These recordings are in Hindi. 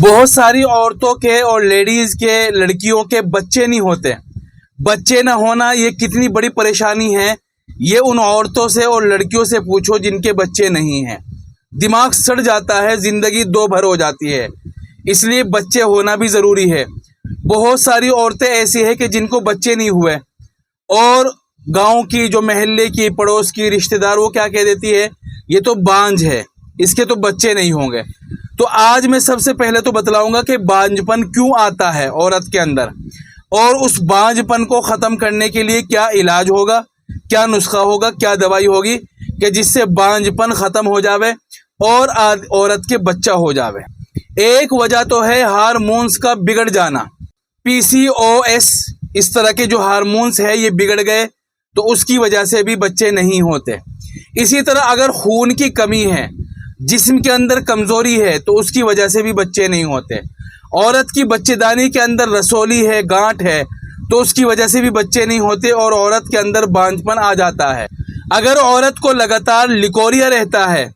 बहुत सारी औरतों के और लेडीज़ के, लड़कियों के बच्चे नहीं होते। बच्चे ना होना ये कितनी बड़ी परेशानी है, ये उन औरतों से और लड़कियों से पूछो जिनके बच्चे नहीं हैं। दिमाग सड़ जाता है, ज़िंदगी दो भर हो जाती है। इसलिए बच्चे होना भी ज़रूरी है। बहुत सारी औरतें ऐसी हैं कि जिनको बच्चे नहीं हुए, और गांव की, जो महल्ले की, पड़ोस की, रिश्तेदार, वो क्या कह देती है, ये तो बांझ है, इसके तो बच्चे नहीं होंगे। तो आज मैं सबसे पहले तो बतलाऊंगा कि बांझपन क्यों आता है औरत के अंदर, और उस बांझपन को ख़त्म करने के लिए क्या इलाज होगा, क्या नुस्खा होगा, क्या दवाई होगी कि जिससे बांझपन ख़त्म हो जावे और औरत के बच्चा हो जावे। एक वजह तो है हार्मोन्स का बिगड़ जाना। PCOS, इस तरह के जो हार्मोन्स है ये बिगड़ गए तो उसकी वजह से भी बच्चे नहीं होते। इसी तरह अगर खून की कमी है, जिस्म के अंदर कमज़ोरी है, तो उसकी वजह से भी बच्चे नहीं होते। औरत की बच्चेदानी के अंदर रसोली है, गांठ है, तो उसकी वजह से भी बच्चे नहीं होते और औरत के अंदर बांझपन आ जाता है। अगर औरत को लगातार लिकोरिया रहता है,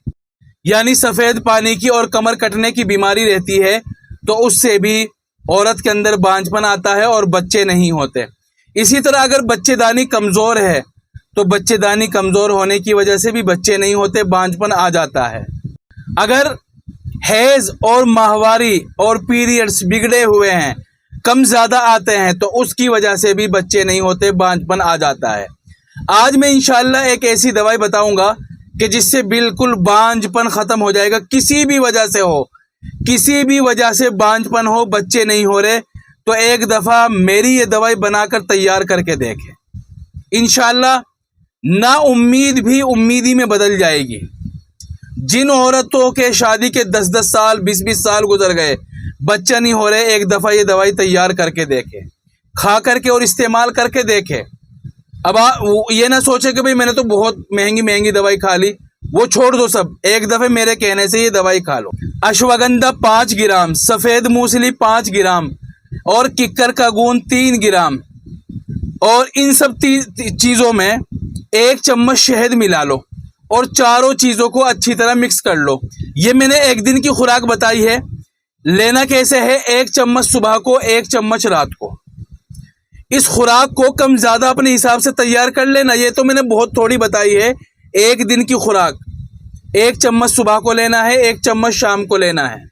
यानी सफ़ेद पानी की और कमर कटने की बीमारी रहती है, तो उससे भी औरत के अंदर बांझपन आता है और बच्चे नहीं होते। इसी तरह अगर बच्चेदानी कमज़ोर है, तो बच्चेदानी कमज़ोर होने की वजह से भी बच्चे नहीं होते, बांझपन आ जाता है। अगर हैज़ और माहवारी और पीरियड्स बिगड़े हुए हैं, कम ज़्यादा आते हैं, तो उसकी वजह से भी बच्चे नहीं होते, बांझपन आ जाता है। आज मैं इंशाल्लाह एक ऐसी दवाई बताऊंगा कि जिससे बिल्कुल बांझपन ख़त्म हो जाएगा। किसी भी वजह से हो, किसी भी वजह से बांझपन हो, बच्चे नहीं हो रहे, तो एक दफ़ा मेरी ये दवाई बनाकर तैयार करके देखें। इंशाल्लाह ना उम्मीद भी उम्मीदी में बदल जाएगी। जिन औरतों के शादी के 10-10 साल, 20-20 साल गुजर गए, बच्चा नहीं हो रहे, एक दफ़ा ये दवाई तैयार करके देखें, खा करके और इस्तेमाल करके देखें। अब ये ना सोचे कि भाई मैंने तो बहुत महंगी महंगी दवाई खा ली, वो छोड़ दो सब, एक दफ़े मेरे कहने से ये दवाई खा लो। अश्वगंधा 5 ग्राम, सफ़ेद मूसली 5 ग्राम और किक्कर का गूंद 3 ग्राम, और इन सब चीज़ों में 1 चम्मच शहद मिला लो और चारों चीज़ों को अच्छी तरह मिक्स कर लो। ये मैंने एक दिन की खुराक बताई है। लेना कैसे है, 1 चम्मच सुबह को, 1 चम्मच रात को। इस खुराक को कम ज़्यादा अपने हिसाब से तैयार कर लेना। ये तो मैंने बहुत थोड़ी बताई है। एक दिन की खुराक 1 चम्मच सुबह को लेना है, 1 चम्मच शाम को लेना है।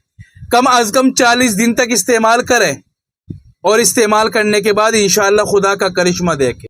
कम अज़ कम 40 दिन तक इस्तेमाल करें, और इस्तेमाल करने के बाद इंशाअल्लाह खुदा का करिश्मा देखें।